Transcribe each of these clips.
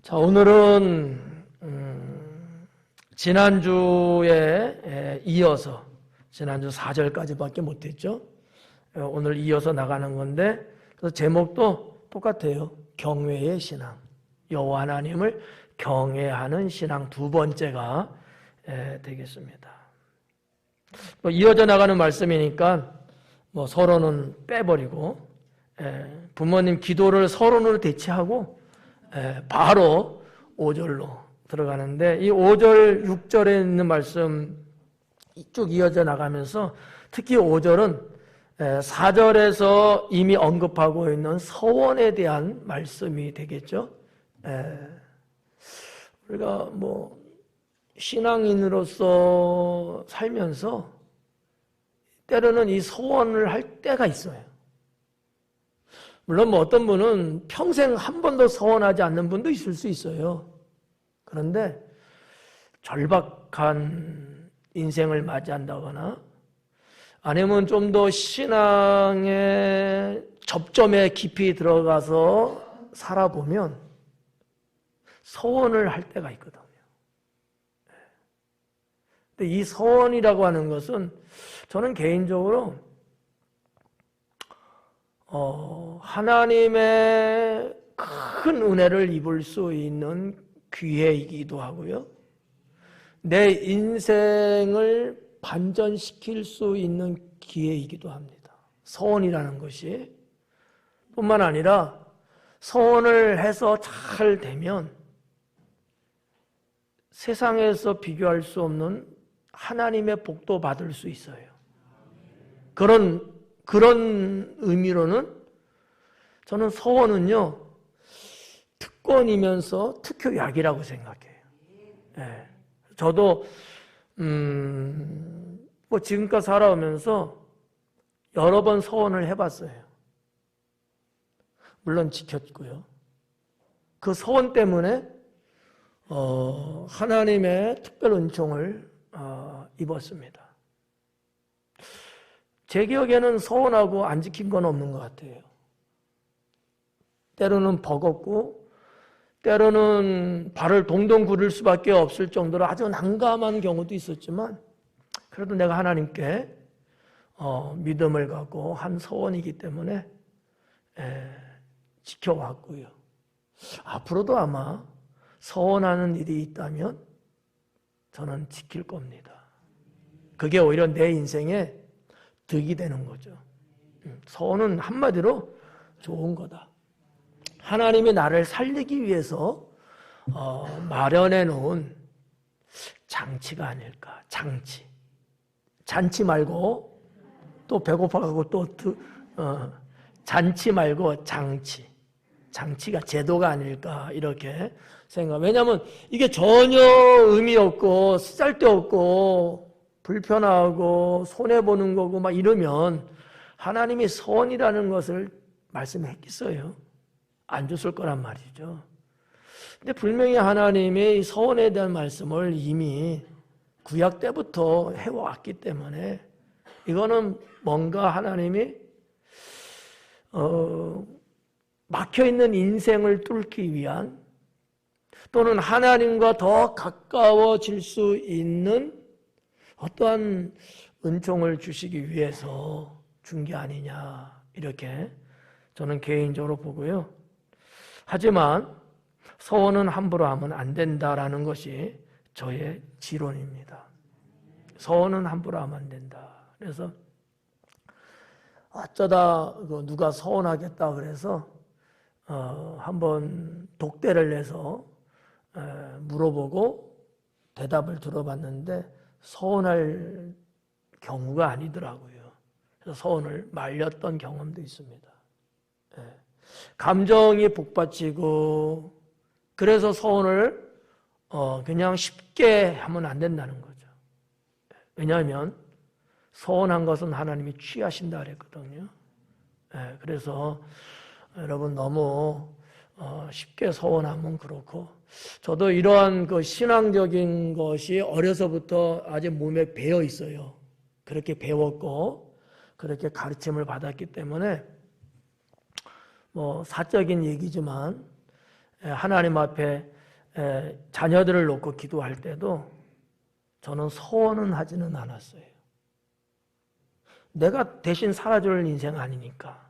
자, 오늘은 지난주에 이어서 지난주 4절까지밖에 못했죠. 오늘 이어서 나가는 건데 그래서 제목도 똑같아요. 경외의 신앙, 여호와 하나님을 경외하는 신앙 두 번째가 되겠습니다. 이어져 나가는 말씀이니까 서론은 빼버리고 부모님 기도를 서론으로 대체하고 바로 5절로 들어가는데 이 5절, 6절에 있는 말씀 쭉 이어져 나가면서 특히 5절은 4절에서 이미 언급하고 있는 서원에 대한 말씀이 되겠죠. 우리가 신앙인으로서 살면서 때로는 이 서원을 할 때가 있어요. 물론 어떤 분은 평생 한 번도 서원하지 않는 분도 있을 수 있어요. 그런데 절박한 인생을 맞이한다거나 아니면 좀 더 신앙의 접점에 깊이 들어가서 살아보면 서원을 할 때가 있거든요. 근데 이 서원이라고 하는 것은 저는 개인적으로 하나님의 큰 은혜를 입을 수 있는 기회이기도 하고요. 내 인생을 반전시킬 수 있는 기회이기도 합니다. 서원이라는 것이 뿐만 아니라 서원을 해서 잘 되면 세상에서 비교할 수 없는 하나님의 복도 받을 수 있어요. 그런 의미로는 저는 서원은요 특권이면서 특효약이라고 생각해요. 저도 지금까지 살아오면서 여러 번 서원을 해봤어요. 물론 지켰고요. 그 서원 때문에 하나님의 특별 은총을 입었습니다. 제 기억에는 서원하고 안 지킨 건 없는 것 같아요. 때로는 버겁고 때로는 발을 동동 구를 수밖에 없을 정도로 아주 난감한 경우도 있었지만 그래도 내가 하나님께 믿음을 갖고 한 서원이기 때문에 지켜왔고요. 앞으로도 아마 서원하는 일이 있다면 저는 지킬 겁니다. 그게 오히려 내 인생에 득이 되는 거죠. 서원은 한마디로 좋은 거다. 하나님이 나를 살리기 위해서 마련해 놓은 장치가 아닐까. 잔치 말고 또 배고파가고 또 잔치 말고 장치가 제도가 아닐까 이렇게 생각. 왜냐하면 이게 전혀 의미 없고 쓰잘데없고 불편하고 손해보는 거고 막 이러면 하나님이 서원이라는 것을 말씀했겠어요? 안 줬을 거란 말이죠. 근데 분명히 하나님이 서원에 대한 말씀을 이미 구약 때부터 해왔기 때문에 이거는 뭔가 하나님이 막혀있는 인생을 뚫기 위한 또는 하나님과 더 가까워질 수 있는 어떠한 은총을 주시기 위해서 준 게 아니냐 이렇게 저는 개인적으로 보고요. 하지만 서원은 함부로 하면 안 된다라는 것이 저의 지론입니다. 서원은 함부로 하면 안 된다. 그래서 어쩌다 누가 서원하겠다 그래서 한번 독대를 내서 물어보고 대답을 들어봤는데 서원할 경우가 아니더라고요. 그래서 서원을 말렸던 경험도 있습니다. 감정이 북받치고 그래서 서원을 그냥 쉽게 하면 안 된다는 거죠. 왜냐하면 서원한 것은 하나님이 취하신다 그랬거든요. 그래서 여러분 너무 쉽게 서원하면 그렇고 저도 이러한 그 신앙적인 것이 어려서부터 아주 몸에 배어 있어요. 그렇게 배웠고 그렇게 가르침을 받았기 때문에 사적인 얘기지만 하나님 앞에 자녀들을 놓고 기도할 때도 저는 소원은 하지는 않았어요. 내가 대신 살아줄 인생 아니니까.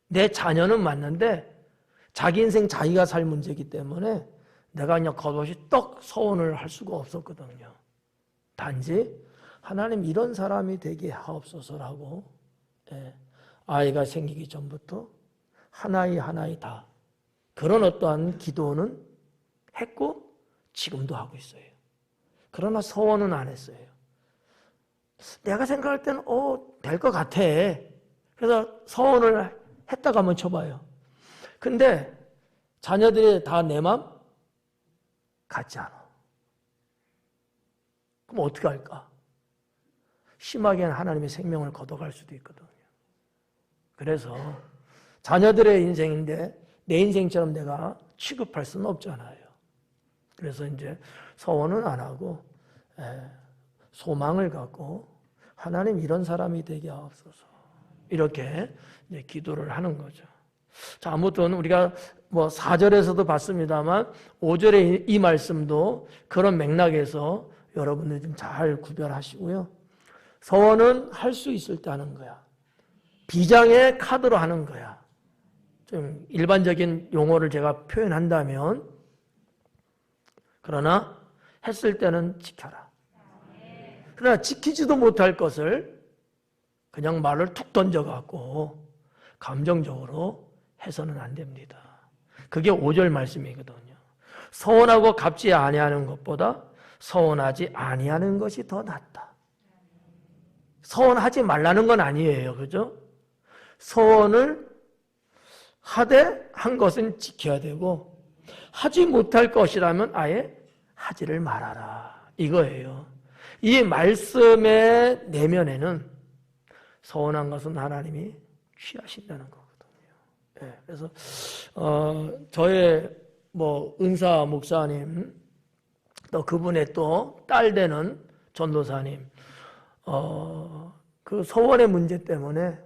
내 자녀는 맞는데 자기 인생 자기가 살 문제이기 때문에 내가 그냥 겉옷이 떡 소원을 할 수가 없었거든요. 단지 하나님 이런 사람이 되게 하옵소서라고 아이가 생기기 전부터 하나이 다 그런 어떠한 기도는 했고 지금도 하고 있어요. 그러나 소원은 안 했어요. 내가 생각할 때는 될 것 같아. 그래서 소원을 했다가 한번 쳐봐요. 근데 자녀들이 다 내 맘 같지 않아. 그럼 어떻게 할까? 심하게는 하나님의 생명을 걷어갈 수도 있거든요. 그래서 자녀들의 인생인데 내 인생처럼 내가 취급할 수는 없잖아요. 그래서 이제 소원은 안 하고 소망을 갖고 하나님 이런 사람이 되게 하옵소서 이렇게 이제 기도를 하는 거죠. 자, 아무튼 우리가 뭐 4절에서도 봤습니다만 5절의 이 말씀도 그런 맥락에서 여러분들 좀 잘 구별하시고요. 소원은 할 수 있을 때 하는 거야. 비장의 카드로 하는 거야. 좀 일반적인 용어를 제가 표현한다면 그러나 했을 때는 지켜라. 그러나 지키지도 못할 것을 그냥 말을 툭 던져갖고 감정적으로 해서는 안 됩니다. 그게 5절 말씀이거든요. 서원하고 갚지 아니하는 것보다 서원하지 아니하는 것이 더 낫다. 서원하지 말라는 건 아니에요. 그죠? 서원을 하되 한 것은 지켜야 되고 하지 못할 것이라면 아예 하지를 말아라. 이거예요. 이 말씀의 내면에는 서원한 것은 하나님이 취하신다는 거거든요. 그래서 저의 은사 목사님 또 그분의 또 딸 되는 전도사님 그 서원의 문제 때문에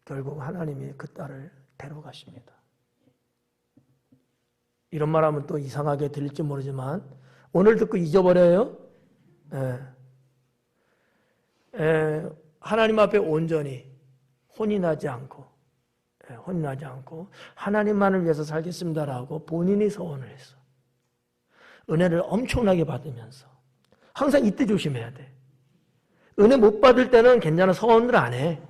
결국 하나님이 그 딸을 데려가십니다. 이런 말하면 또 이상하게 들릴지 모르지만 오늘 듣고 잊어버려요? 하나님 앞에 온전히 혼이 나지 않고 하나님만을 위해서 살겠습니다라고 본인이 서원을 했어. 은혜를 엄청나게 받으면서 항상 이때 조심해야 돼. 은혜 못 받을 때는 괜찮아. 서원을 안 해.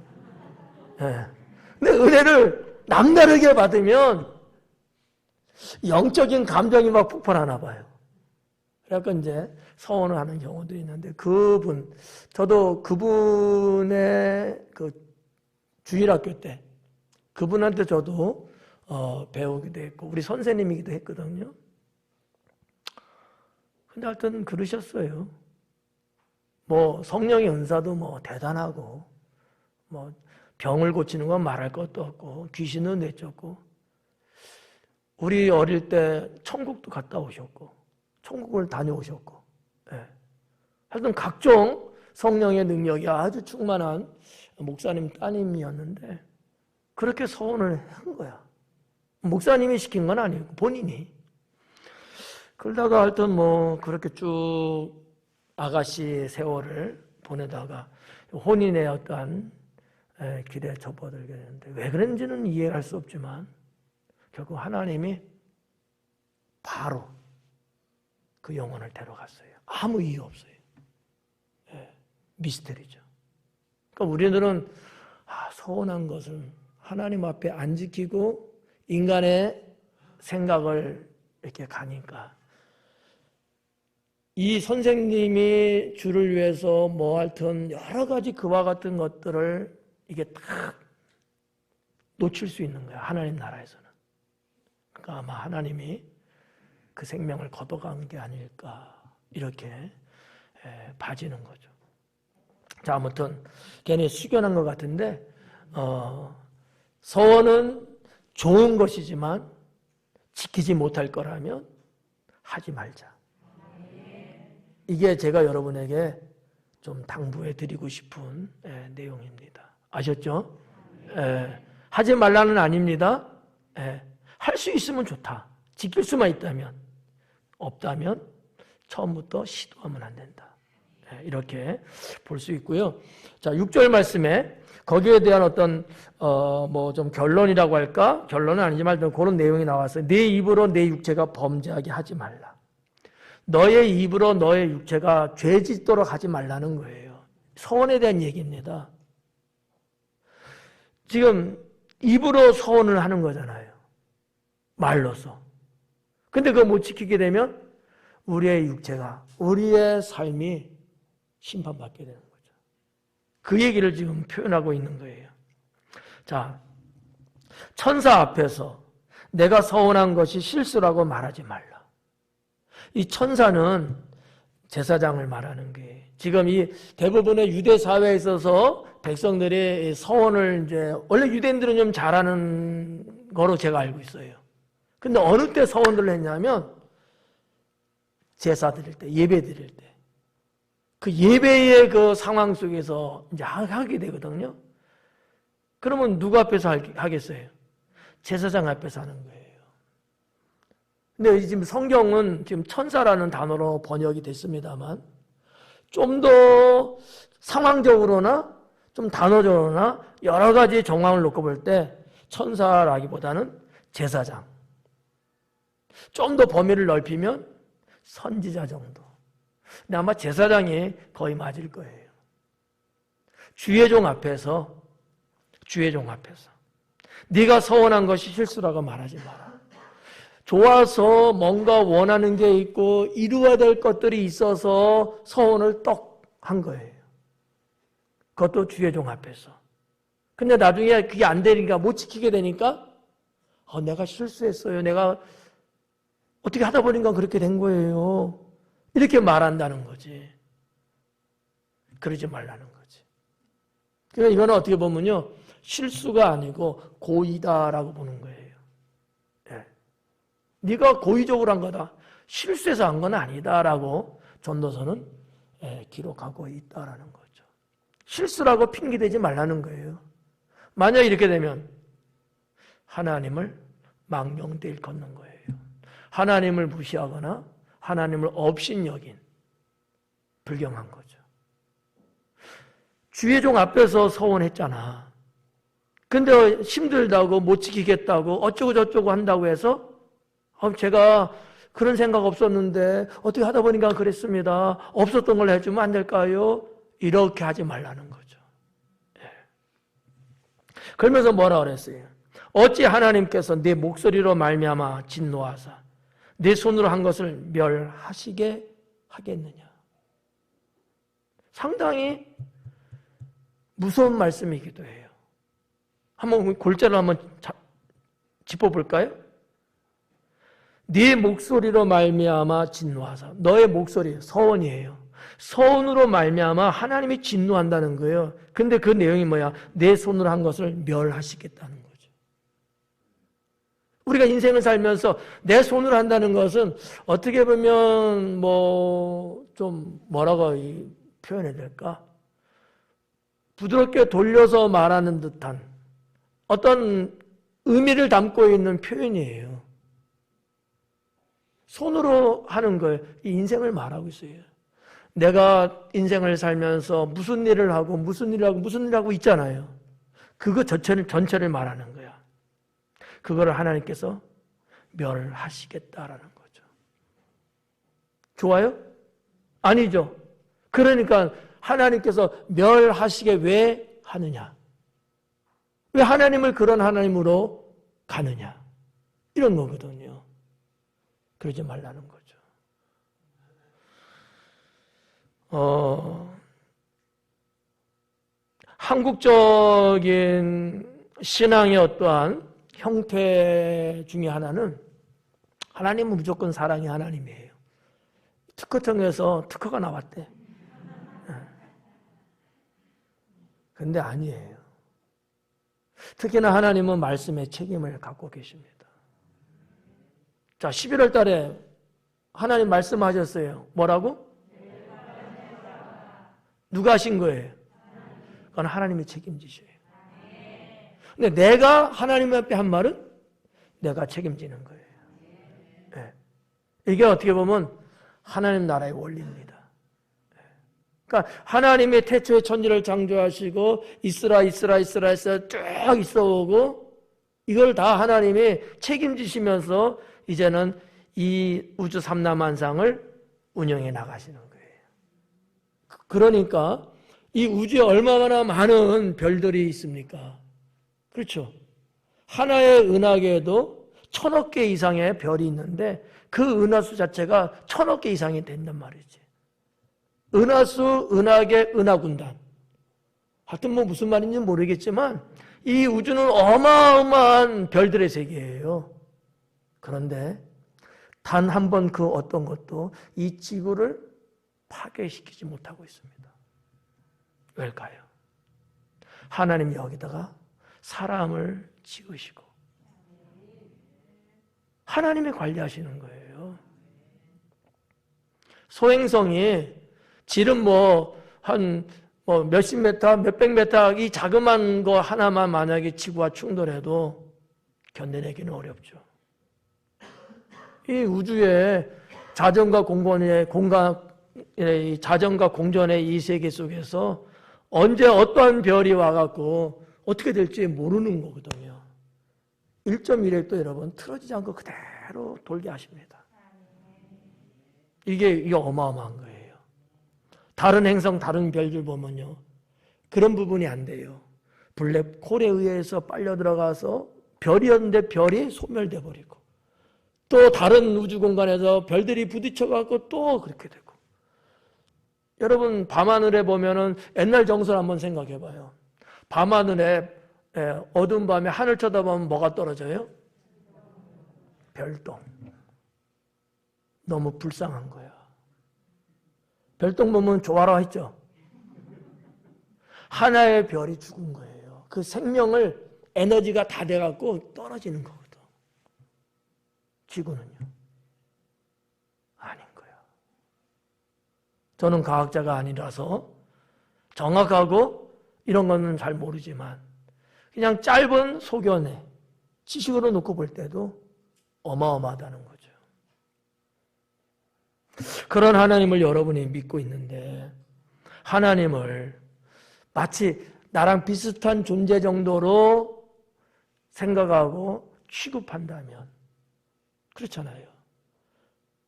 근데 은혜를 남다르게 받으면 영적인 감정이 막 폭발하나 봐요. 그래서 이제 서원을 하는 경우도 있는데 저도 그분의 그 주일학교 때 그분한테 저도 배우기도 했고 우리 선생님이기도 했거든요. 근데 하여튼 그러셨어요. 성령의 은사도 대단하고 병을 고치는 건 말할 것도 없고 귀신은 내쫓고 우리 어릴 때 천국도 갔다 오셨고 천국을 다녀오셨고 하여튼 각종 성령의 능력이 아주 충만한 목사님 따님이었는데 그렇게 서원을 한 거야. 목사님이 시킨 건 아니고 본인이. 그러다가 하여튼 그렇게 쭉 아가씨 세월을 보내다가 혼인의 어떠한 길에 접어들게 되는데 왜 그런지는 이해할 수 없지만 결국 하나님이 바로 그 영혼을 데려갔어요. 아무 이유 없어요. 미스터리죠. 그러니까 우리들은 서운한 것을 하나님 앞에 안 지키고 인간의 생각을 이렇게 가니까 이 선생님이 주를 위해서 하여튼 여러 가지 그와 같은 것들을 이게 딱 놓칠 수 있는 거야. 하나님 나라에서는. 그러니까 아마 하나님이 그 생명을 걷어간 게 아닐까 이렇게 봐지는 거죠. 자, 아무튼 괜히 숙연한 것 같은데 서원은 좋은 것이지만 지키지 못할 거라면 하지 말자. 이게 제가 여러분에게 좀 당부해 드리고 싶은 내용입니다. 아셨죠? 하지 말라는 아닙니다. 할 수 있으면 좋다. 지킬 수만 있다면. 없다면 처음부터 시도하면 안 된다. 이렇게 볼 수 있고요. 자, 6절 말씀에 거기에 대한 어떤 뭐 좀 결론이라고 할까? 결론은 아니지만 그런 내용이 나왔어요. 내 입으로 내 육체가 범죄하게 하지 말라. 너의 입으로 너의 육체가 죄 짓도록 하지 말라는 거예요. 서원에 대한 얘기입니다. 지금 입으로 서원을 하는 거잖아요. 말로서. 근데 그거 못 지키게 되면 우리의 육체가, 우리의 삶이 심판받게 되는 거죠. 그 얘기를 지금 표현하고 있는 거예요. 자, 천사 앞에서 내가 서원한 것이 실수라고 말하지 말라. 이 천사는 제사장을 말하는 거예요. 지금 이 대부분의 유대 사회에 있어서 백성들이 서원을 이제 원래 유대인들은 좀 잘하는 거로 제가 알고 있어요. 근데 어느 때 서원들을 했냐면 제사 드릴 때, 예배 드릴 때. 그 예배의 그 상황 속에서 이제 하게 되거든요. 그러면 누구 앞에서 하겠어요? 제사장 앞에서 하는 거예요. 근데 지금 성경은 지금 천사라는 단어로 번역이 됐습니다만 좀 더 상황적으로나 좀 단어적으로나 여러 가지 정황을 놓고 볼 때 천사라기보다는 제사장. 좀 더 범위를 넓히면 선지자 정도. 근데 아마 제사장이 거의 맞을 거예요. 주의 종 앞에서 네가 서원한 것이 실수라고 말하지 마라. 좋아서 뭔가 원하는 게 있고 이루어야 될 것들이 있어서 서원을 떡 한 거예요. 그것도 주의 종 앞에서. 근데 나중에 그게 안 되니까 못 지키게 되니까 내가 실수했어요. 내가 어떻게 하다 보니까 그렇게 된 거예요. 이렇게 말한다는 거지. 그러지 말라는 거지. 그러니까 이거는 어떻게 보면요. 실수가 아니고 고의다라고 보는 거예요. 예. 네가 고의적으로 한 거다. 실수해서 한 건 아니다라고 전도서는 기록하고 있다라는 거죠. 실수라고 핑계대지 말라는 거예요. 만약 이렇게 되면 하나님을 망령되이 걷는 거예요. 하나님을 무시하거나 하나님을 업신여긴 불경한 거죠. 주의 종 앞에서 서원했잖아. 근데 힘들다고 못 지키겠다고 어쩌고 저쩌고 한다고 해서 제가 그런 생각 없었는데 어떻게 하다 보니까 그랬습니다. 없었던 걸 해주면 안 될까요? 이렇게 하지 말라는 거죠. 그러면서 뭐라 그랬어요? 어찌 하나님께서 내 목소리로 말미암아 진노하사 내 손으로 한 것을 멸하시게 하겠느냐. 상당히 무서운 말씀이기도 해요. 한번 골자를 한번 짚어볼까요? 네 목소리로 말미암아 진노하사. 너의 목소리, 서원이에요. 서원으로 말미암아 하나님이 진노한다는 거예요. 근데 그 내용이 뭐야? 내 손으로 한 것을 멸하시겠다는 거죠. 우리가 인생을 살면서 내 손으로 한다는 것은 어떻게 보면 좀 뭐라고 표현해야 될까? 부드럽게 돌려서 말하는 듯한 어떤 의미를 담고 있는 표현이에요. 손으로 하는 걸 이 인생을 말하고 있어요. 내가 인생을 살면서 무슨 일을 하고 무슨 일을 하고 있잖아요. 그거 전체를 말하는 거야. 그거를 하나님께서 멸하시겠다라는 거죠. 좋아요? 아니죠. 그러니까 하나님께서 멸하시게 왜 하느냐? 왜 하나님을 그런 하나님으로 가느냐? 이런 거거든요. 그러지 말라는 거죠. 한국적인 신앙의 어떠한 형태 중에 하나는 하나님은 무조건 사랑의 하나님이에요. 특허청에서 특허가 나왔대. 근데 아니에요. 특히나 하나님은 말씀의 책임을 갖고 계십니다. 자, 11월 달에 하나님 말씀하셨어요. 뭐라고? 누가 하신 거예요? 그건 하나님이 책임지셔요. 근데 내가 하나님 앞에 한 말은 내가 책임지는 거예요. 네. 이게 어떻게 보면 하나님 나라의 원리입니다. 그러니까 하나님의 태초에 천지를 창조하시고 있으라 쭉 있어오고 이걸 다 하나님이 책임지시면서 이제는 이 우주 삼라만상을 운영해 나가시는 거예요. 그러니까 이 우주에 얼마나 많은 별들이 있습니까? 그렇죠. 하나의 은하계에도 1000억 개 이상의 별이 있는데 그 은하수 자체가 1000억 개 이상이 된단 말이지. 은하수, 은하계, 은하군단. 하여튼 뭐 무슨 말인지 모르겠지만 이 우주는 어마어마한 별들의 세계예요. 그런데 단 한 번 그 어떤 것도 이 지구를 파괴시키지 못하고 있습니다. 왜일까요? 하나님이 여기다가 사람을 지으시고 하나님이 관리하시는 거예요. 소행성이 질은 몇십 메타, 몇백 메타 이 자그마한 거 하나만 만약에 지구와 충돌해도 견뎌내기는 어렵죠. 이 우주의 자전과 공전의 이 세계 속에서 언제 어떠한 별이 와갖고 어떻게 될지 모르는 거거든요. 1.1핵도 여러분 틀어지지 않고 그대로 돌게 하십니다. 이게 어마어마한 거예요. 다른 행성, 다른 별들 보면요. 그런 부분이 안 돼요. 블랙홀에 의해서 빨려 들어가서 별이었는데 별이 소멸돼 버리고 또 다른 우주 공간에서 별들이 부딪혀갖고 또 그렇게 되고. 여러분 밤하늘에 보면은 옛날 정설 한번 생각해봐요. 밤하늘에 어두운 밤에 하늘 쳐다보면 뭐가 떨어져요? 별똥. 너무 불쌍한 거야. 별똥 보면 좋아라 했죠. 하나의 별이 죽은 거예요. 그 생명을 에너지가 다 돼갖고 떨어지는 거거든. 지구는요. 아닌 거야. 저는 과학자가 아니라서 정확하고 이런 거는 잘 모르지만 그냥 짧은 소견에 지식으로 놓고 볼 때도 어마어마하다는 거죠. 그런 하나님을 여러분이 믿고 있는데 하나님을 마치 나랑 비슷한 존재 정도로 생각하고 취급한다면 그렇잖아요.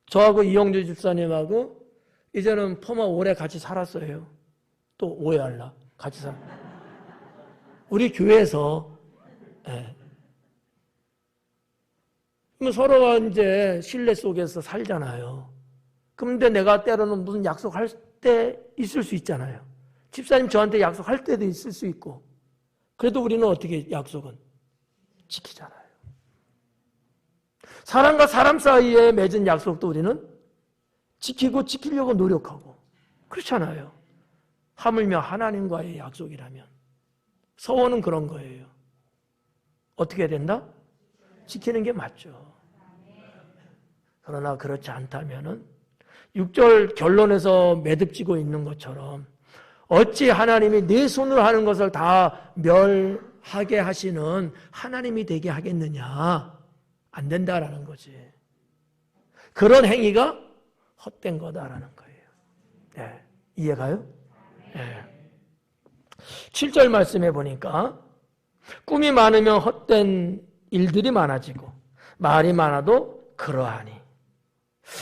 저하고 이영주 집사님하고 이제는 포마 오래 같이 살았어요. 또 오해할라. 같이 살. 우리 교회에서 서로가 이제 신뢰 속에서 살잖아요. 그런데 내가 때로는 무슨 약속할 때 있을 수 있잖아요. 집사님 저한테 약속할 때도 있을 수 있고. 그래도 우리는 어떻게 약속은 지키잖아요. 사람과 사람 사이에 맺은 약속도 우리는 지키고 지키려고 노력하고 그렇잖아요. 하물며 하나님과의 약속이라면 서원은 그런 거예요. 어떻게 해야 된다? 지키는 게 맞죠. 그러나 그렇지 않다면은 6절 결론에서 매듭지고 있는 것처럼 어찌 하나님이 내 손으로 하는 것을 다 멸하게 하시는 하나님이 되게 하겠느냐? 안 된다라는 거지. 그런 행위가 헛된 거다라는 거예요. 네. 이해가요? 네. 7절 말씀해 보니까 꿈이 많으면 헛된 일들이 많아지고 말이 많아도 그러하니.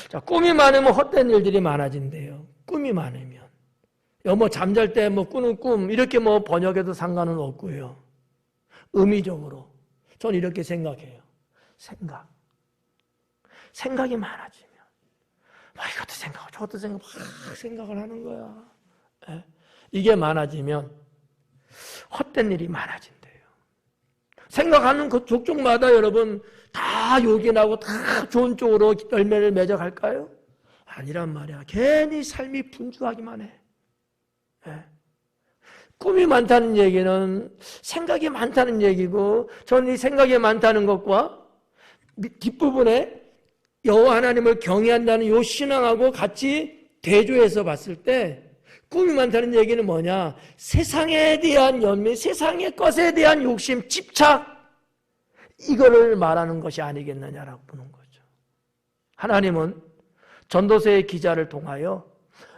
자, 꿈이 많으면 헛된 일들이 많아진대요. 꿈이 많으면. 잠잘 때 꾸는 꿈 이렇게 번역해도 상관은 없고요. 의미적으로 전 이렇게 생각해요. 생각이 많아지면 이것도 생각하고 저것도 생각하고 막 생각을 하는 거야. 네? 이게 많아지면 헛된 일이 많아진대요. 생각하는 그 족족마다 여러분 다 요긴하고 다 좋은 쪽으로 열매를 맺어갈까요? 아니란 말이야. 괜히 삶이 분주하기만 해. 네? 꿈이 많다는 얘기는 생각이 많다는 얘기고 저는 이 생각이 많다는 것과 뒷부분에 여호와 하나님을 경외한다는 이 신앙하고 같이 대조해서 봤을 때 꿈이 많다는 얘기는 뭐냐? 세상에 대한 연민, 세상의 것에 대한 욕심, 집착 이거를 말하는 것이 아니겠느냐라고 보는 거죠. 하나님은 전도서의 기자를 통하여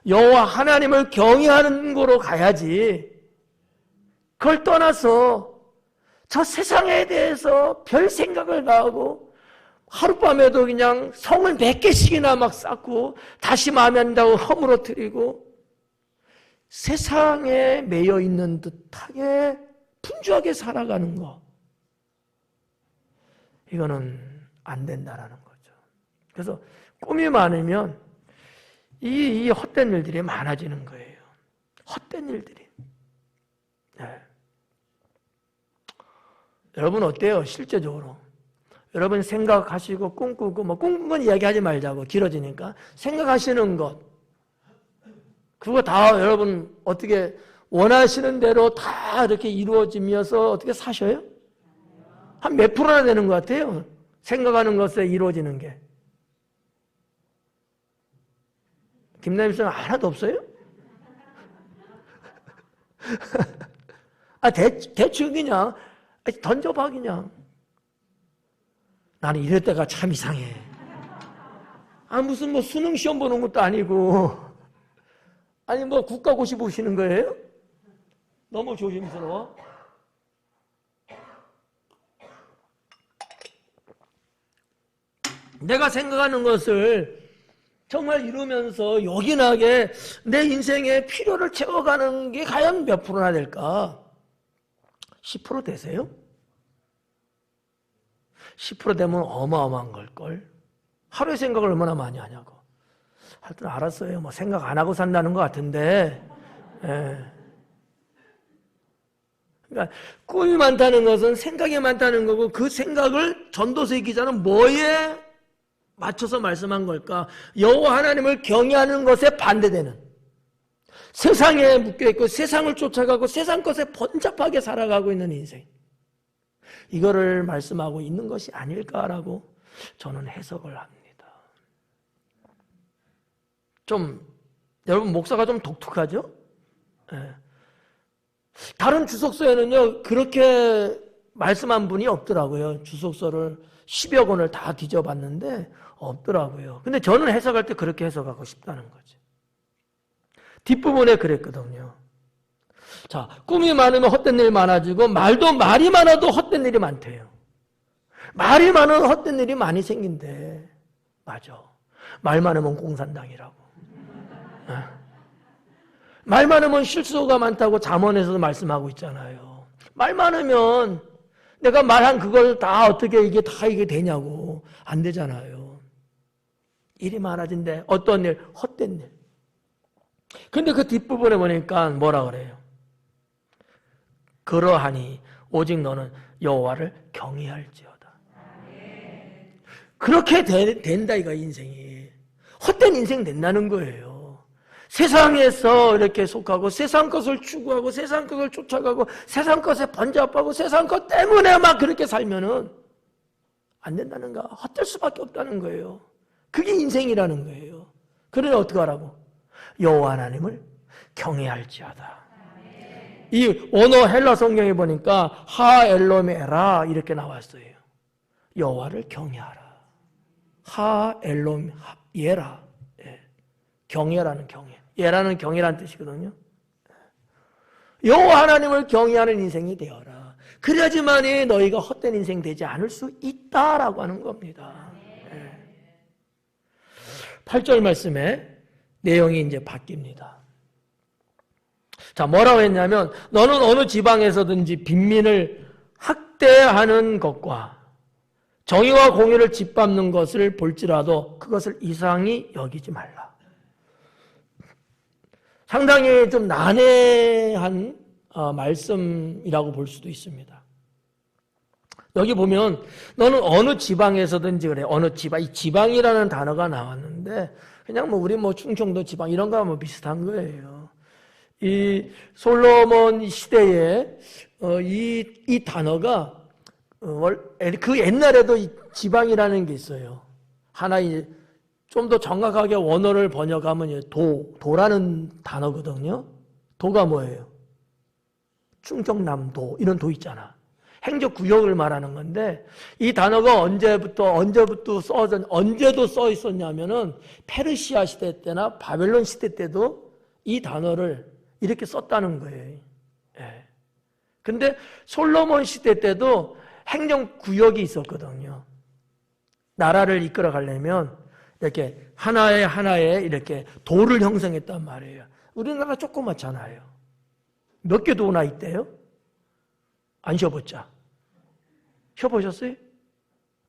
여호와 하나님을 경외하는 곳으로 가야지, 그걸 떠나서 저 세상에 대해서 별 생각을 다 하고 하룻밤에도 그냥 성을 몇 개씩이나 막 쌓고 다시 마음에 안 든다고 허물어뜨리고 세상에 매여 있는 듯하게 분주하게 살아가는 거, 이거는 안 된다라는 거죠. 그래서 꿈이 많으면 이 헛된 일들이 많아지는 거예요. 헛된 일들이. 네. 여러분 어때요? 실제적으로 여러분 생각하시고 꿈꾸고, 뭐 꿈꾼 건 이야기하지 말자고, 길어지니까. 생각하시는 것, 그거 다 여러분 어떻게 원하시는 대로 다 이렇게 이루어지면서 어떻게 사셔요? 한 몇 프로나 되는 것 같아요? 생각하는 것에 이루어지는 게. 김남일 씨는 하나도 없어요? 대충 그냥 던져봐 그냥. 나는 이럴 때가 참 이상해. 무슨 뭐 수능 시험 보는 것도 아니고, 아니 뭐 국가고시 보시는 거예요? 너무 조심스러워. 내가 생각하는 것을 정말 이루면서 요긴하게 내 인생의 필요를 채워가는 게 과연 몇 프로나 될까? 10% 되세요? 10% 되면 어마어마한 걸걸. 하루에 생각을 얼마나 많이 하냐고. 하여튼 알았어요. 뭐 생각 안 하고 산다는 것 같은데. 예. 그러니까 꿈이 많다는 것은 생각이 많다는 거고, 그 생각을 전도서의 기자는 뭐에 맞춰서 말씀한 걸까? 여호와 하나님을 경외하는 것에 반대되는, 세상에 묶여있고 세상을 쫓아가고 세상 것에 번잡하게 살아가고 있는 인생, 이거를 말씀하고 있는 것이 아닐까라고 저는 해석을 합니다. 좀 여러분 목사가 좀 독특하죠? 네. 다른 주석서에는요 그렇게 말씀한 분이 없더라고요. 주석서를 10여 권을 다 뒤져봤는데 없더라고요. 근데 저는 해석할 때 그렇게 해석하고 싶다는 거죠. 뒷부분에 그랬거든요. 자, 꿈이 많으면 헛된 일이 많아지고, 말이 많아도 헛된 일이 많대요. 말이 많으면 헛된 일이 많이 생긴대. 맞아. 말 많으면 공산당이라고. 말 많으면 실수가 많다고 잠언에서도 말씀하고 있잖아요. 말 많으면 내가 말한 그걸 다 어떻게 이게 되냐고. 안 되잖아요. 일이 많아진대. 어떤 일? 헛된 일. 근데 그 뒷부분에 보니까 뭐라 그래요? 그러하니 오직 너는 여호와를 경외할지어다. 그렇게 된다 이거 인생이. 헛된 인생 된다는 거예요. 세상에서 이렇게 속하고 세상 것을 추구하고 세상 것을 쫓아가고 세상 것에 번잡하고 세상 것 때문에 막 그렇게 살면은 안 된다는가? 헛될 수밖에 없다는 거예요. 그게 인생이라는 거예요. 그러니 어떻게 하라고? 여호와 하나님을 경외할지어다. 이 원어 헬라 성경에 보니까 하엘로메라 이렇게 나왔어요. 여호와를 경외하라. 하엘롬 예라. 예. 경외라는 경외. 예라는 경외라는 뜻이거든요. 여호와 하나님을 경외하는 인생이 되어라. 그래야지만이 너희가 헛된 인생 되지 않을 수 있다라고 하는 겁니다. 예. 8절 말씀에 내용이 이제 바뀝니다. 자, 뭐라고 했냐면 너는 어느 지방에서든지 빈민을 학대하는 것과 정의와 공의를 짓밟는 것을 볼지라도 그것을 이상히 여기지 말라. 상당히 좀 난해한 말씀이라고 볼 수도 있습니다. 여기 보면 너는 어느 지방에서든지 그래. 어느 지방. 이 지방이라는 단어가 나왔는데 그냥 뭐 우리 뭐 충청도 지방 이런 거하고 뭐 비슷한 거예요. 이 솔로몬 시대에 이 단어가 그 옛날에도 이 지방이라는 게 있어요. 하나 좀 더 정확하게 원어를 번역하면 도라는 단어거든요. 도가 뭐예요? 충청남도 이런 도 있잖아. 행정구역을 말하는 건데 이 단어가 언제도 써 있었냐면은 페르시아 시대 때나 바벨론 시대 때도 이 단어를 이렇게 썼다는 거예요. 예. 근데 솔로몬 시대 때도 행정구역이 있었거든요. 나라를 이끌어 가려면 이렇게 하나에 이렇게 도를 형성했단 말이에요. 우리나라 조그맣잖아요. 몇 개 도나 있대요? 안 쉬어봤자. 쉬어보셨어요?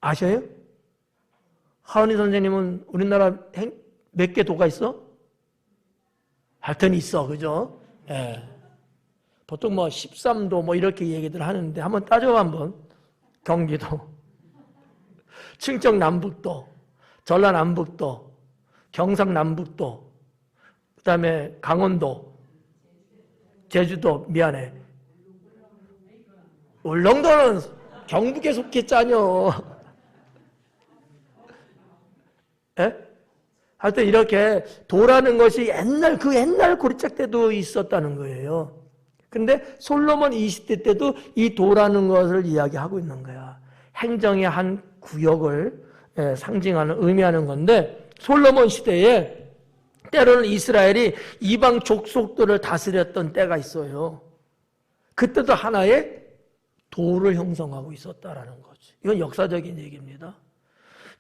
아셔요? 하은희 선생님은 우리나라 몇 개 도가 있어? 하여튼 있어, 그죠? 예. 보통 13도 이렇게 얘기들 하는데 한번 따져 한번. 경기도, 충청 남북도, 전라 남북도, 경상 남북도, 그 다음에 강원도, 제주도, 미안해. 울릉도는 경북에 속했잖여. 예? 하여튼 이렇게 도라는 것이 옛날 고리짝 때도 있었다는 거예요. 근데 솔로몬 이 시대 때도 이 도라는 것을 이야기하고 있는 거야. 행정의 한 구역을 상징하는, 의미하는 건데 솔로몬 시대에 때로는 이스라엘이 이방 족속들을 다스렸던 때가 있어요. 그때도 하나의 도를 형성하고 있었다라는 거지. 이건 역사적인 얘기입니다.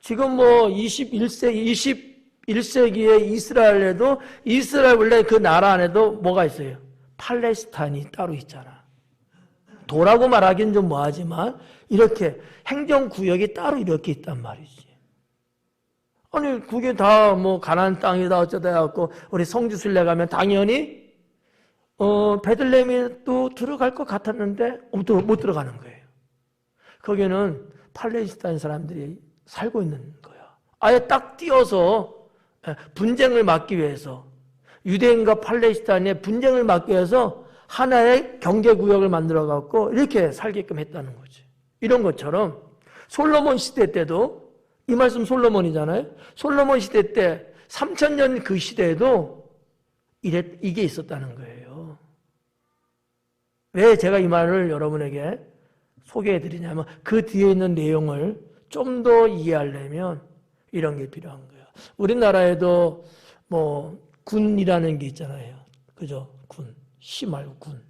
지금 21세기의 이스라엘에도 이스라엘 원래 그 나라 안에도 뭐가 있어요? 팔레스타인이 따로 있잖아. 도라고 말하기는 좀 뭐하지만 이렇게 행정구역이 따로 이렇게 있단 말이지. 아니 그게 다 가나안 땅이다 어쩌다 해갖고 우리 성지순례 가면 당연히 베들레헴에 또 들어갈 것 같았는데 못 들어가는 거예요. 거기는 팔레스타인 사람들이 살고 있는 거야. 아예 딱 띄어서 분쟁을 막기 위해서 유대인과 팔레스타인의 분쟁을 막기 위해서 하나의 경제구역을 만들어갖고 이렇게 살게끔 했다는 거지. 이런 것처럼 솔로몬 시대 때도 이 말씀 솔로몬이잖아요. 솔로몬 시대 때 3000년 그 시대에도 이게 있었다는 거예요. 왜 제가 이 말을 여러분에게 소개해드리냐면 그 뒤에 있는 내용을 좀 더 이해하려면 이런 게 필요한 거예요. 우리나라에도 군이라는 게 있잖아요. 그죠? 군. 시 말고 군.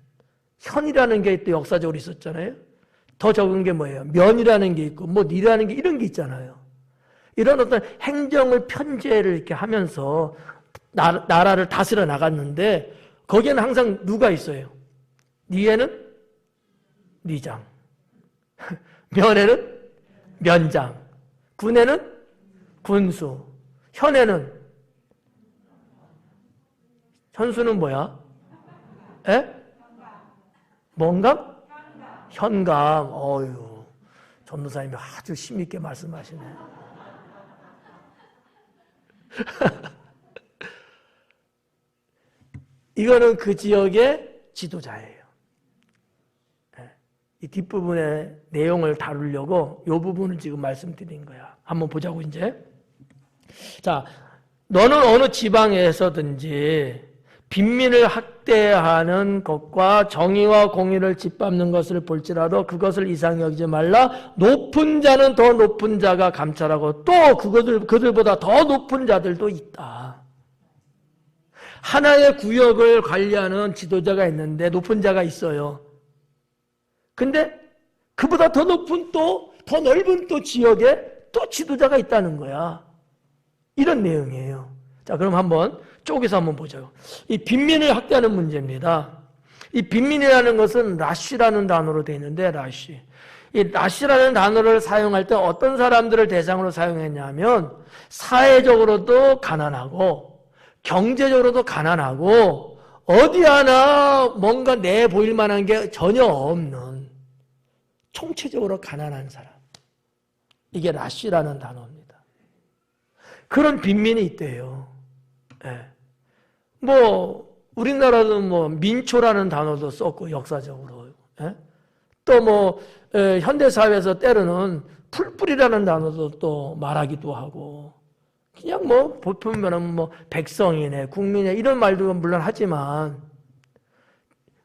현이라는 게 또 역사적으로 있었잖아요. 더 적은 게 뭐예요? 면이라는 게 있고 니라는 게 이런 게 있잖아요. 이런 어떤 행정을 편제를 이렇게 하면서 나라를 다스려 나갔는데 거기에는 항상 누가 있어요? 니에는 니장, 면에는 면장, 군에는 군수, 현수는 뭐야? 에? 뭔감? 현감. 어휴, 전도사님이 아주 심있게 말씀하시네. 이거는 그 지역의 지도자예요. 이 뒷부분의 내용을 다루려고 이 부분을 지금 말씀드린 거야. 한번 보자고 이제. 자, 너는 어느 지방에서든지 빈민을 학대하는 것과 정의와 공의를 짓밟는 것을 볼지라도 그것을 이상히 여기지 말라. 높은 자는 더 높은 자가 감찰하고 또 그들보다 더 높은 자들도 있다. 하나의 구역을 관리하는 지도자가 있는데 높은 자가 있어요. 근데 그보다 더 높은 더 넓은 지역에 또 지도자가 있다는 거야. 이런 내용이에요. 자, 그럼 한번 쪼개서 한번 보자요. 이 빈민을 학대하는 문제입니다. 이 빈민이라는 것은 라쉬라는 단어로 되어 있는데 이 라쉬라는 단어를 사용할 때 어떤 사람들을 대상으로 사용했냐면 사회적으로도 가난하고 경제적으로도 가난하고 어디 하나 뭔가 내 보일 만한 게 전혀 없는 총체적으로 가난한 사람. 이게 라쉬라는 단어입니다. 그런 빈민이 있대요. 예. 우리나라도 민초라는 단어도 썼고, 역사적으로. 예? 또 현대사회에서 때로는 풀뿌리라는 단어도 또 말하기도 하고, 그냥 보면은 백성이네, 국민이네, 이런 말도 물론 하지만,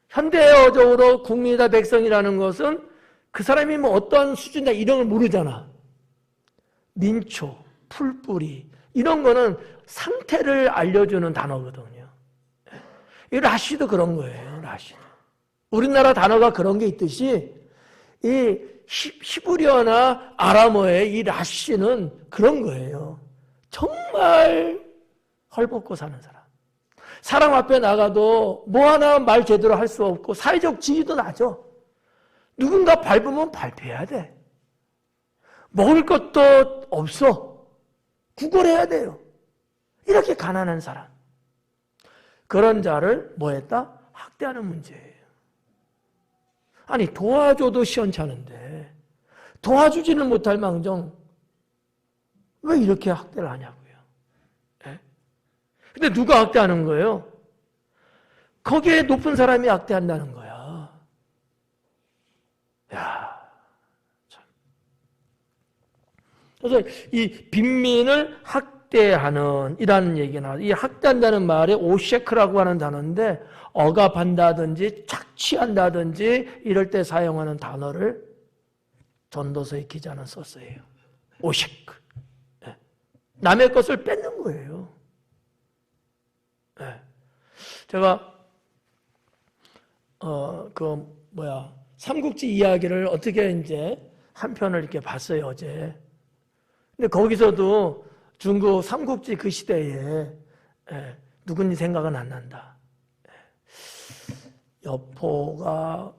현대어적으로 국민이다, 백성이라는 것은 그 사람이 뭐 어떠한 수준이다 이런 걸 모르잖아. 민초, 풀뿌리 이런 거는 상태를 알려주는 단어거든요. 이 라쉬도 그런 거예요. 라쉬도. 우리나라 단어가 그런 게 있듯이 이 히브리어나 아람어의 이 라쉬는 그런 거예요. 정말 헐벗고 사는 사람. 사람 앞에 나가도 뭐 하나 말 제대로 할 수 없고 사회적 지위도 낮아. 누군가 밟으면 밟혀야 돼. 먹을 것도 없어. 구걸해야 돼요. 이렇게 가난한 사람. 그런 자를 뭐 했다? 학대하는 문제예요. 아니 도와줘도 시원찮은데 도와주지는 못할 망정 왜 이렇게 학대를 하냐고요. 네? 근데 누가 학대하는 거예요? 거기에 높은 사람이 학대한다는 거야. 야, 참. 그래서 이 빈민을 학대하는 이라는 얘기가 나와요. 이 학대한다는 말에 오셰크라고 하는 단어인데 억압한다든지 착취한다든지 이럴 때 사용하는 단어를 전도서의 기자는 썼어요. 오셰크. 네. 남의 것을 뺏는 거예요. 네. 제가 삼국지 이야기를 어떻게 이제 한 편을 이렇게 봤어요, 어제. 근데 거기서도 중국 삼국지 그 시대에 누군지 생각은 안 난다. 여포가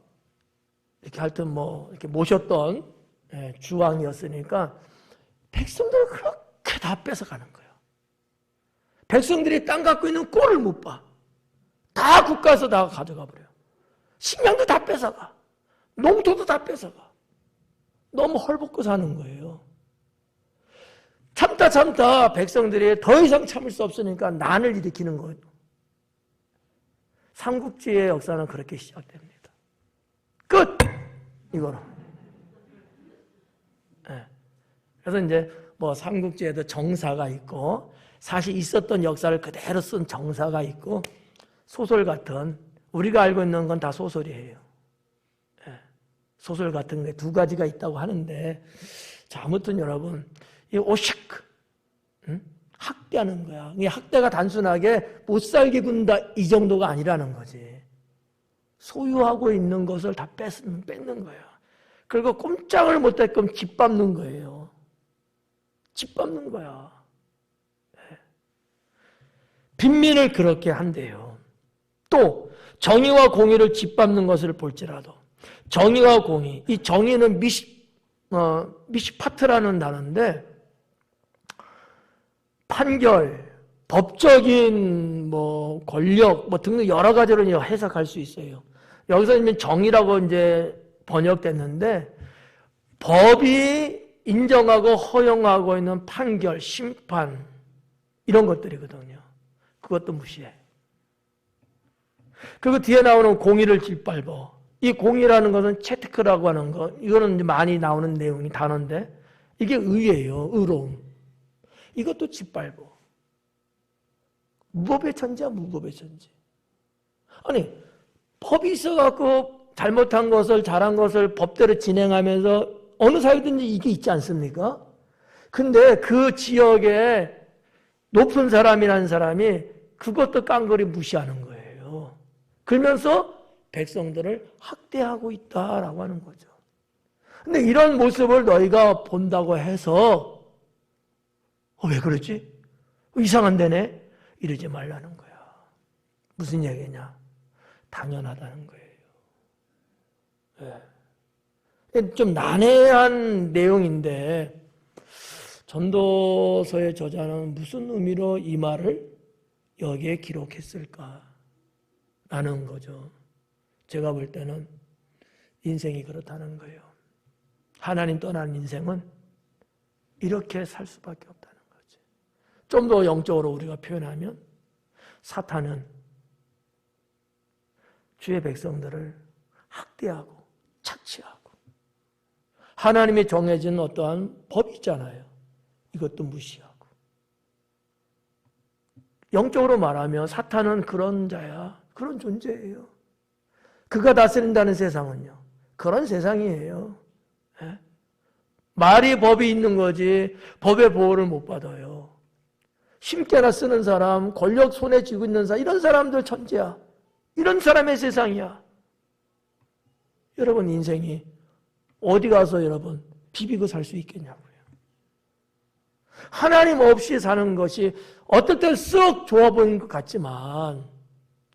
이렇게 하여튼 뭐 이렇게 모셨던 주왕이었으니까 백성들을 그렇게 다 뺏어가는 거예요. 백성들이 땅 갖고 있는 꼴을 못 봐. 다 국가에서 다 가져가 버려요. 식량도 다 뺏어가. 농토도 다 뺏어가. 너무 헐벗고 사는 거예요. 참다 백성들이 더 이상 참을 수 없으니까 난을 일으키는 거예요. 삼국지의 역사는 그렇게 시작됩니다. 끝! 이거는. 네. 그래서 이제 뭐 삼국지에도 정사가 있고 사실 있었던 역사를 그대로 쓴 정사가 있고 소설 같은 우리가 알고 있는 건 다 소설이에요. 네. 소설 같은 게 두 가지가 있다고 하는데 자, 아무튼 여러분 이 오시크 학대하는 거야. 이 학대가 단순하게 못 살게 군다 이 정도가 아니라는 거지. 소유하고 있는 것을 다 뺏는 거야. 그리고 꼼짝을 못할끔 짓밟는 거예요. 짓밟는 거야. 네. 빈민을 그렇게 한대요. 또 정의와 공의를 짓밟는 것을 볼지라도 정의와 공의, 이 정의는 미시파트라는 단어인데 판결, 법적인 뭐 권력 뭐 등등 여러 가지로 해석할 수 있어요. 여기서 이제 정의라고 이제 번역됐는데 법이 인정하고 허용하고 있는 판결, 심판 이런 것들이거든요. 그것도 무시해. 그리고 뒤에 나오는 공의를 짓밟어. 이 공의라는 것은 체트크라고 하는 거. 이거는 이제 많이 나오는 내용이 단어인데 이게 의예요. 의로움. 이것도 짓밟어. 무법의 천지야, 무법의 천지. 아니, 법이 있어갖고 잘못한 것을, 잘한 것을 법대로 진행하면서 어느 사회든지 이게 있지 않습니까? 근데 그 지역에 높은 사람이라는 사람이 그것도 깡그리 무시하는 거예요. 그러면서 백성들을 학대하고 있다라고 하는 거죠. 근데 이런 모습을 너희가 본다고 해서 왜 그러지? 이상한데네? 이러지 말라는 거야. 무슨 얘기냐? 당연하다는 거예요. 네. 좀 난해한 내용인데 전도서의 저자는 무슨 의미로 이 말을 여기에 기록했을까? 라는 거죠. 제가 볼 때는 인생이 그렇다는 거예요. 하나님 떠난 인생은 이렇게 살 수밖에 없다는 거지. 좀 더 영적으로 우리가 표현하면 사탄은 주의 백성들을 학대하고 착취하고 하나님이 정해진 어떠한 법이 있잖아요. 이것도 무시하고 영적으로 말하면 사탄은 그런 자야. 그런 존재예요. 그가 다스린다는 세상은요. 그런 세상이에요. 말이 법이 있는 거지 법의 보호를 못 받아요. 힘께나 쓰는 사람, 권력 손에 쥐고 있는 사람, 이런 사람들 천재야. 이런 사람의 세상이야. 여러분 인생이 어디 가서 여러분 비비고 살 수 있겠냐고요. 하나님 없이 사는 것이 어떨 땐 썩 좋아 보이는 것 같지만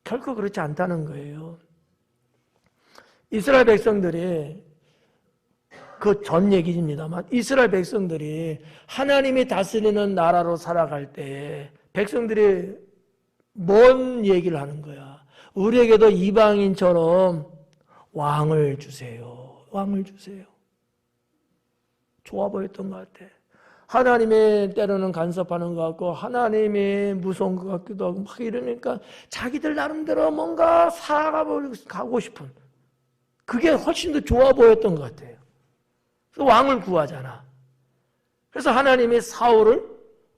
결코 그렇지 않다는 거예요. 이스라엘 백성들이 그 전 얘기입니다만 이스라엘 백성들이 하나님이 다스리는 나라로 살아갈 때 백성들이 뭔 얘기를 하는 거야? 우리에게도 이방인처럼 왕을 주세요. 왕을 주세요. 좋아 보였던 것 같아. 하나님의 때로는 간섭하는 것 같고 하나님이 무서운 것 같기도 하고 막 이러니까 자기들 나름대로 뭔가 살아가고 싶은 그게 훨씬 더 좋아 보였던 것 같아요. 그래서 왕을 구하잖아. 그래서 하나님이 사울을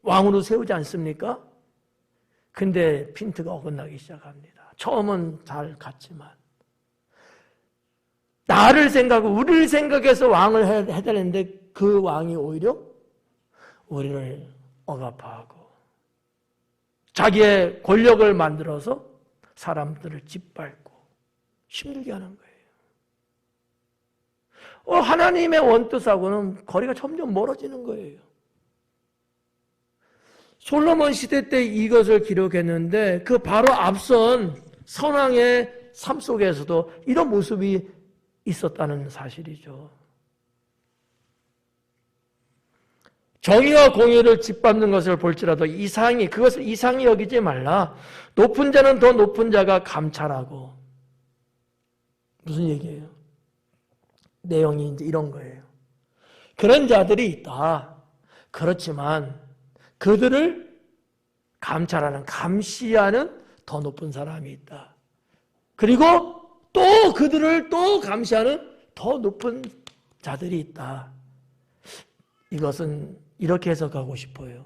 왕으로 세우지 않습니까? 근데 핀트가 어긋나기 시작합니다. 처음은 잘 갔지만 나를 생각하고 우리를 생각해서 왕을 해야 되는데 그 왕이 오히려 우리를 억압하고 자기의 권력을 만들어서 사람들을 짓밟고 힘들게 하는 거예요. 하나님의 원뜻하고는 거리가 점점 멀어지는 거예요. 솔로몬 시대 때 이것을 기록했는데 그 바로 앞선 선왕의 삶 속에서도 이런 모습이 있었다는 사실이죠. 정의와 공의를 짓밟는 것을 볼지라도 그것을 이상히 여기지 말라. 높은 자는 더 높은 자가 감찰하고. 무슨 얘기예요? 내용이 이제 이런 거예요. 그런 자들이 있다. 그렇지만 그들을 감찰하는, 감시하는 더 높은 사람이 있다. 그리고 또 그들을 또 감시하는 더 높은 자들이 있다. 이것은 이렇게 해석하고 싶어요.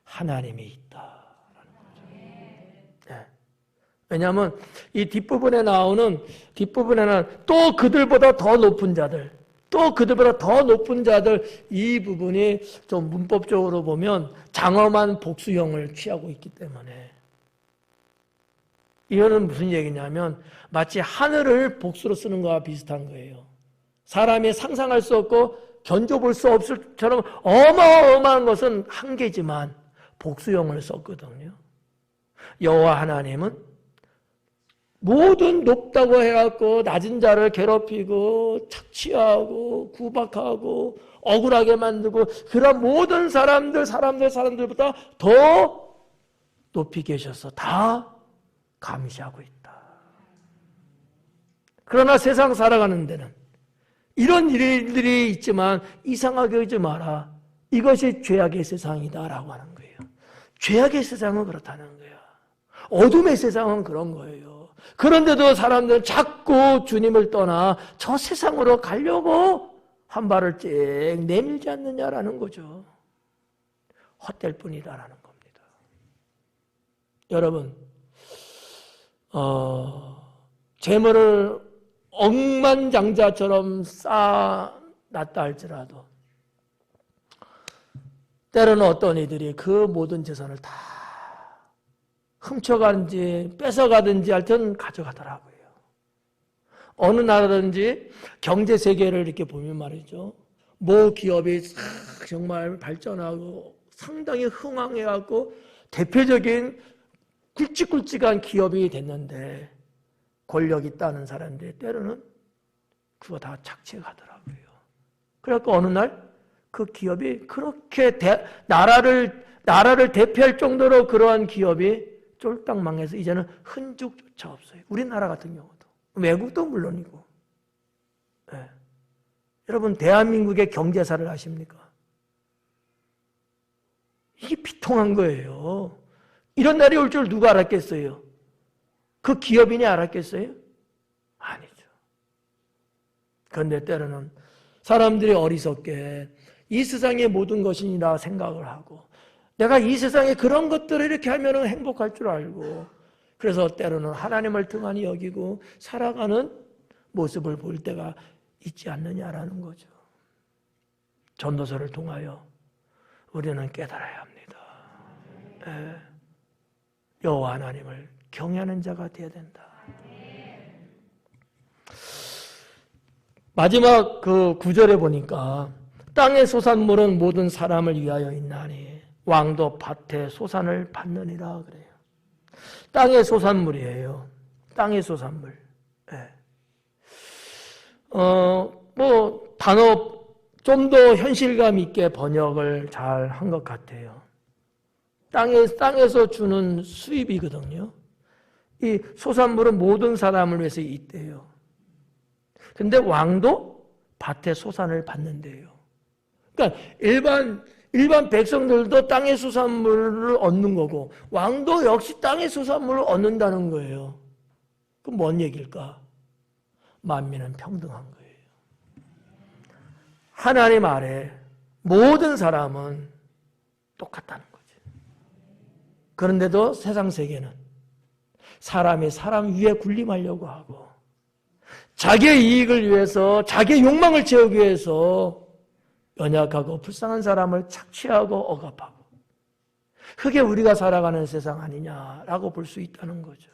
하나님이 있다라는 거죠. 네. 왜냐하면 이 뒷부분에는 또 그들보다 더 높은 자들, 또 그들보다 더 높은 자들, 이 부분이 좀 문법적으로 보면 장엄한 복수형을 취하고 있기 때문에 이거는 무슨 얘기냐면 마치 하늘을 복수로 쓰는 거와 비슷한 거예요. 사람이 상상할 수 없고 견뎌볼 수 없을 처럼 어마어마한 것은 한계지만 복수형을 썼거든요. 여호와 하나님은 모든 높다고 해갖고 낮은 자를 괴롭히고 착취하고 구박하고 억울하게 만들고 그런 모든 사람들보다 더 높이 계셔서 다 감시하고 있다. 그러나 세상 살아가는 데는 이런 일들이 있지만 이상하게 하지 마라. 이것이 죄악의 세상이다라고 하는 거예요. 죄악의 세상은 그렇다는 거야. 어둠의 세상은 그런 거예요. 그런데도 사람들은 자꾸 주님을 떠나 저 세상으로 가려고 한 발을 쭉 내밀지 않느냐라는 거죠. 헛될 뿐이다라는 겁니다. 여러분, 재물을 억만장자처럼 쌓아놨다 할지라도 때로는 어떤 이들이 그 모든 재산을 다 훔쳐가든지 뺏어가든지 하여튼 가져가더라고요. 어느 나라든지 경제 세계를 이렇게 보면 말이죠. 모 기업이 정말 발전하고 상당히 흥황해갖고 대표적인 굵직굵직한 기업이 됐는데 권력 있다는 사람들이 때로는 그거 다 착취하더라고요. 그래서 어느 날 그 기업이 그렇게 나라를 대표할 정도로 그러한 기업이 쫄딱 망해서 이제는 흔적조차 없어요. 우리나라 같은 경우도. 외국도 물론이고. 네. 여러분 대한민국의 경제사를 아십니까? 이게 비통한 거예요. 이런 날이 올 줄 누가 알았겠어요? 그 기업인이 알았겠어요? 아니죠. 그런데 때로는 사람들이 어리석게 이 세상의 모든 것이니라 생각을 하고 내가 이 세상에 그런 것들을 이렇게 하면 행복할 줄 알고 그래서 때로는 하나님을 등한히 여기고 살아가는 모습을 볼 때가 있지 않느냐라는 거죠. 전도서를 통하여 우리는 깨달아야 합니다. 여호와 하나님을 경외하는 자가 되어야 된다. 마지막 그 9절에 보니까 땅의 소산물은 모든 사람을 위하여 있나니 왕도 밭의 소산을 받느니라 그래요. 땅의 소산물이에요. 땅의 소산물. 단어 좀 더 현실감 있게 번역을 잘 한 것 같아요. 땅에서 주는 수입이거든요. 이 소산물은 모든 사람을 위해서 있대요. 근데 왕도 밭의 소산을 받는데요. 그러니까 일반 백성들도 땅의 소산물을 얻는 거고 왕도 역시 땅의 소산물을 얻는다는 거예요. 그럼 뭔 얘기일까? 만민은 평등한 거예요. 하나님 아래 모든 사람은 똑같다는 거죠. 그런데도 세상 세계는 사람이 사람 위에 군림하려고 하고 자기의 이익을 위해서 자기의 욕망을 채우기 위해서 연약하고 불쌍한 사람을 착취하고 억압하고 그게 우리가 살아가는 세상 아니냐라고 볼 수 있다는 거죠.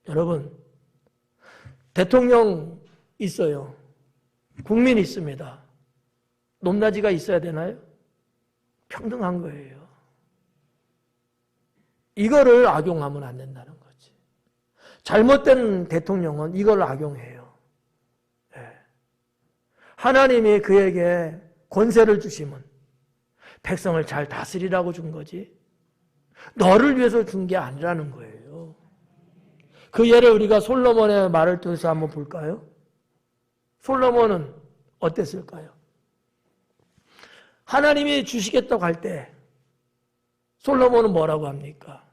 여러분, 대통령 있어요. 국민 있습니다. 높낮이가 있어야 되나요? 평등한 거예요. 이거를 악용하면 안 된다는 거지. 잘못된 대통령은 이걸 악용해요. 하나님이 그에게 권세를 주시면 백성을 잘 다스리라고 준 거지 너를 위해서 준 게 아니라는 거예요. 그 예를 우리가 솔로몬의 말을 통해서 한번 볼까요? 솔로몬은 어땠을까요? 하나님이 주시겠다고 할 때 솔로몬은 뭐라고 합니까?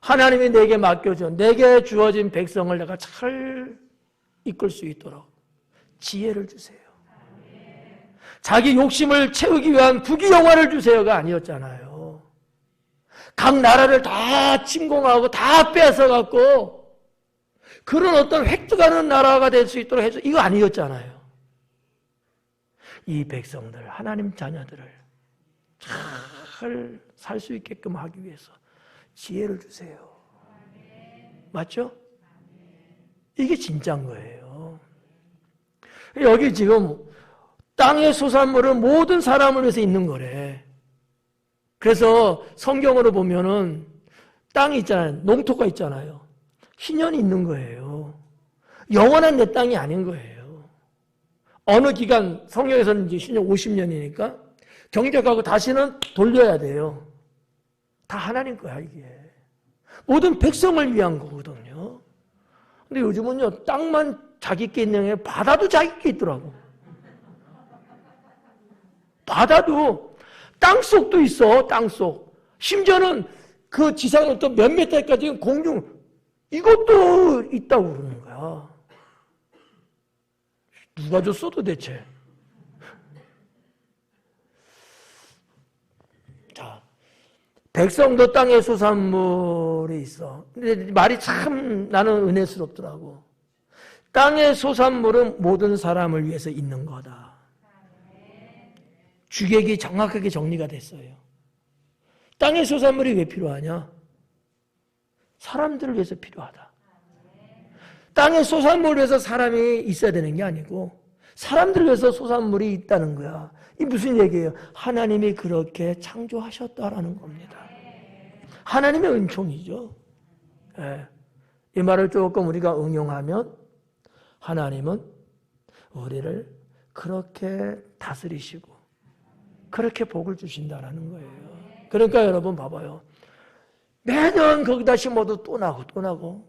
하나님이 내게 맡겨준 내게 주어진 백성을 내가 잘 이끌 수 있도록 지혜를 주세요. 자기 욕심을 채우기 위한 부귀영화를 주세요가 아니었잖아요. 각 나라를 다 침공하고 다 뺏어갖고 그런 어떤 획득하는 나라가 될 수 있도록 해서 이거 아니었잖아요. 이 백성들, 하나님 자녀들을 잘 살 수 있게끔 하기 위해서 지혜를 주세요. 맞죠? 이게 진짜인 거예요. 여기 지금 땅의 소산물은 모든 사람을 위해서 있는 거래. 그래서 성경으로 보면은 땅이 있잖아요. 농토가 있잖아요. 희년이 있는 거예요. 영원한 내 땅이 아닌 거예요. 어느 기간, 성경에서는 이제 희년 50년이니까 경작하고 다시는 돌려야 돼요. 다 하나님 거야, 이게. 모든 백성을 위한 거거든요. 근데 요즘은요, 땅만 자기 게 있는 게 바다도 자기 게 있더라고. 바다도 땅속도 있어, 땅속. 심지어는 그 지상은 또 몇 메타까지 공중, 이것도 있다고 그러는 거야. 누가 줬어 도대체? 자, 백성도 땅의 소산물이 있어. 근데 말이 참 나는 은혜스럽더라고. 땅의 소산물은 모든 사람을 위해서 있는 거다. 주객이 정확하게 정리가 됐어요. 땅의 소산물이 왜 필요하냐? 사람들을 위해서 필요하다. 땅의 소산물을 위해서 사람이 있어야 되는 게 아니고 사람들을 위해서 소산물이 있다는 거야. 이 무슨 얘기예요? 하나님이 그렇게 창조하셨다라는 겁니다. 하나님의 은총이죠. 이 말을 조금 우리가 응용하면 하나님은 우리를 그렇게 다스리시고 그렇게 복을 주신다라는 거예요. 그러니까 여러분 봐봐요. 매년 거기다 심어도 또 나고 또 나고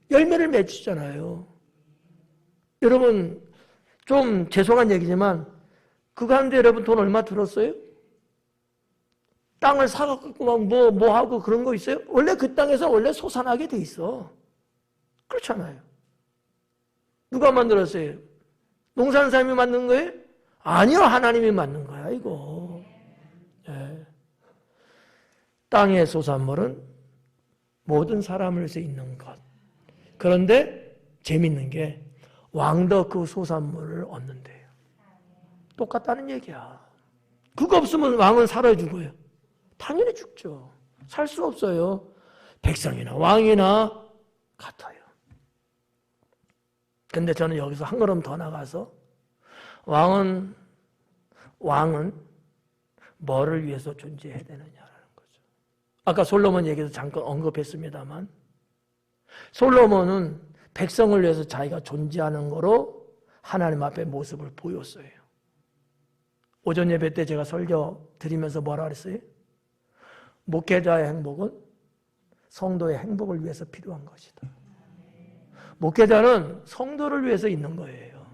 열매를 맺히잖아요. 여러분 좀 죄송한 얘기지만 그거 하는데 여러분 돈 얼마 들었어요? 땅을 사갖고 막 뭐 하고 그런 거 있어요? 원래 그 땅에서 원래 소산하게 돼 있어. 그렇잖아요. 누가 만들었어요? 농사하는 사람이 만든 거예요? 아니요, 하나님이 만든 거야 이거. 땅의 소산물은 모든 사람을 위해서 있는 것. 그런데 재밌는 게 왕도 그 소산물을 얻는데요. 똑같다는 얘기야. 그거 없으면 왕은 사라져 죽어요. 당연히 죽죠. 살 수 없어요. 백성이나 왕이나 같아요. 근데 저는 여기서 한 걸음 더 나가서 왕은 뭐를 위해서 존재해야 되느냐라는 거죠. 아까 솔로몬 얘기에서 잠깐 언급했습니다만 솔로몬은 백성을 위해서 자기가 존재하는 거로 하나님 앞에 모습을 보였어요. 오전 예배 때 제가 설교 드리면서 뭐라 그랬어요? 목회자의 행복은 성도의 행복을 위해서 필요한 것이다. 목회자는 성도를 위해서 있는 거예요.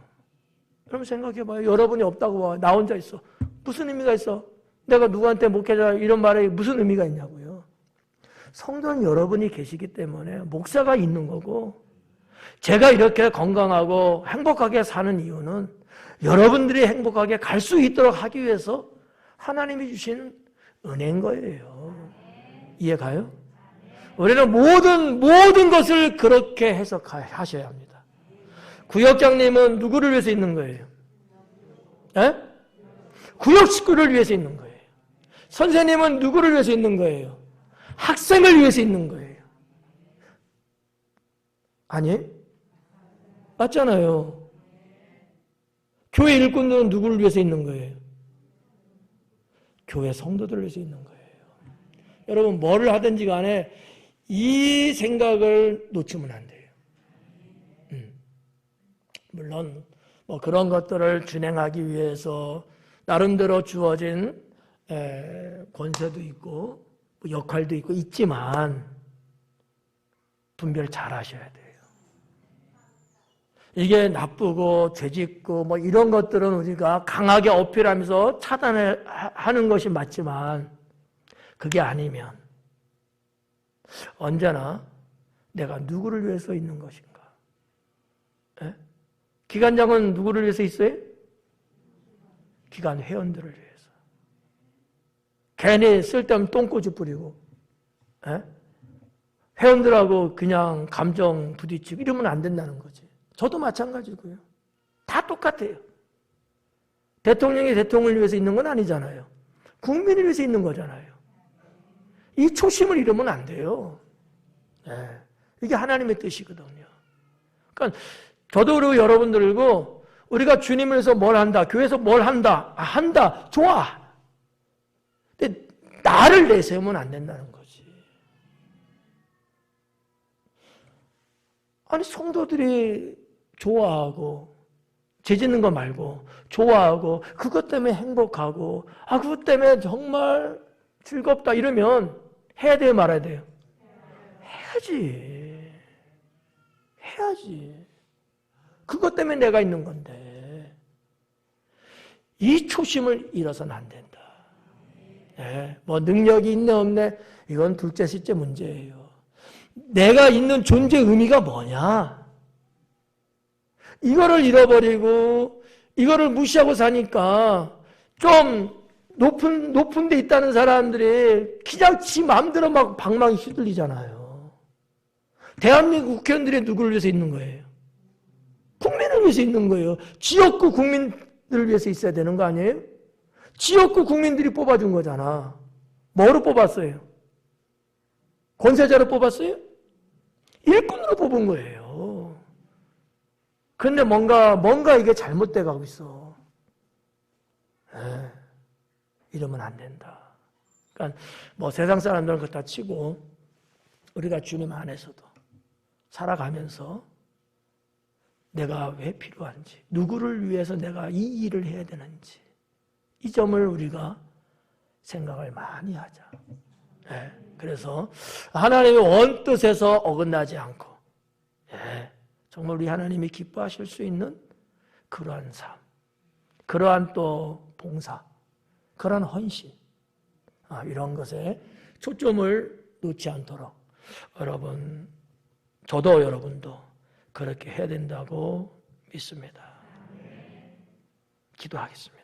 여러분 생각해봐요. 여러분이 없다고 봐. 나 혼자 있어. 무슨 의미가 있어? 내가 누구한테 목회자 이런 말에 무슨 의미가 있냐고요. 성도는 여러분이 계시기 때문에 목사가 있는 거고 제가 이렇게 건강하고 행복하게 사는 이유는 여러분들이 행복하게 갈 수 있도록 하기 위해서 하나님이 주신 은혜인 거예요. 이해가요? 우리는 모든 것을 그렇게 해석하셔야 합니다. 구역장님은 누구를 위해서 있는 거예요? 에? 구역 식구를 위해서 있는 거예요. 선생님은 누구를 위해서 있는 거예요? 학생을 위해서 있는 거예요. 아니? 맞잖아요. 교회 일꾼들은 누구를 위해서 있는 거예요? 교회 성도들을 위해서 있는 거예요. 여러분 뭐를 하든지 간에 이 생각을 놓치면 안 돼요. 물론 뭐 그런 것들을 진행하기 위해서 나름대로 주어진 권세도 있고 역할도 있지만 분별 잘 하셔야 돼요. 이게 나쁘고 죄짓고 뭐 이런 것들은 우리가 강하게 어필하면서 차단하는 것이 맞지만 그게 아니면 언제나 내가 누구를 위해서 있는 것인가? 에? 기관장은 누구를 위해서 있어요? 기관 회원들을 위해서. 괜히 쓸데없는 똥꼬지 뿌리고 에? 회원들하고 그냥 감정 부딪히고 이러면 안 된다는 거지. 저도 마찬가지고요. 다 똑같아요. 대통령이 대통령을 위해서 있는 건 아니잖아요. 국민을 위해서 있는 거잖아요. 이 초심을 잃으면 안 돼요. 네. 이게 하나님의 뜻이거든요. 그러니까 저도 그리고 여러분들 그리고 우리가 주님을 위해서 뭘 한다, 교회에서 뭘 한다, 한다, 좋아. 근데 나를 내세우면 안 된다는 거지. 아니 성도들이 좋아하고 죄 짓는 거 말고 좋아하고 그것 때문에 행복하고 그것 때문에 정말 즐겁다 이러면 해야 돼요, 말아야 돼요? 해야지. 그것 때문에 내가 있는 건데 이 초심을 잃어서는 안 된다. 네, 뭐 능력이 있네 없네 이건 둘째 셋째 문제예요. 내가 있는 존재 의미가 뭐냐? 이거를 잃어버리고 이거를 무시하고 사니까 좀 높은 데 있다는 사람들이 그냥 지 마음대로 막 방망이 휘둘리잖아요. 대한민국 국회의원들이 누구를 위해서 있는 거예요? 국민을 위해서 있는 거예요. 지역구 국민들을 위해서 있어야 되는 거 아니에요? 지역구 국민들이 뽑아준 거잖아. 뭐로 뽑았어요? 권세자로 뽑았어요? 일꾼으로 뽑은 거예요. 그런데 뭔가 이게 잘못돼 가고 있어. 이러면 안 된다. 그러니까 뭐 세상 사람들은 그거 다 치고 우리가 주님 안에서도 살아가면서 내가 왜 필요한지, 누구를 위해서 내가 이 일을 해야 되는지 이 점을 우리가 생각을 많이 하자. 그래서 하나님의 원뜻에서 어긋나지 않고 정말 우리 하나님이 기뻐하실 수 있는 그러한 삶, 그러한 또 봉사, 그러한 헌신 이런 것에 초점을 놓지 않도록 저도 여러분도 그렇게 해야 된다고 믿습니다. 기도하겠습니다.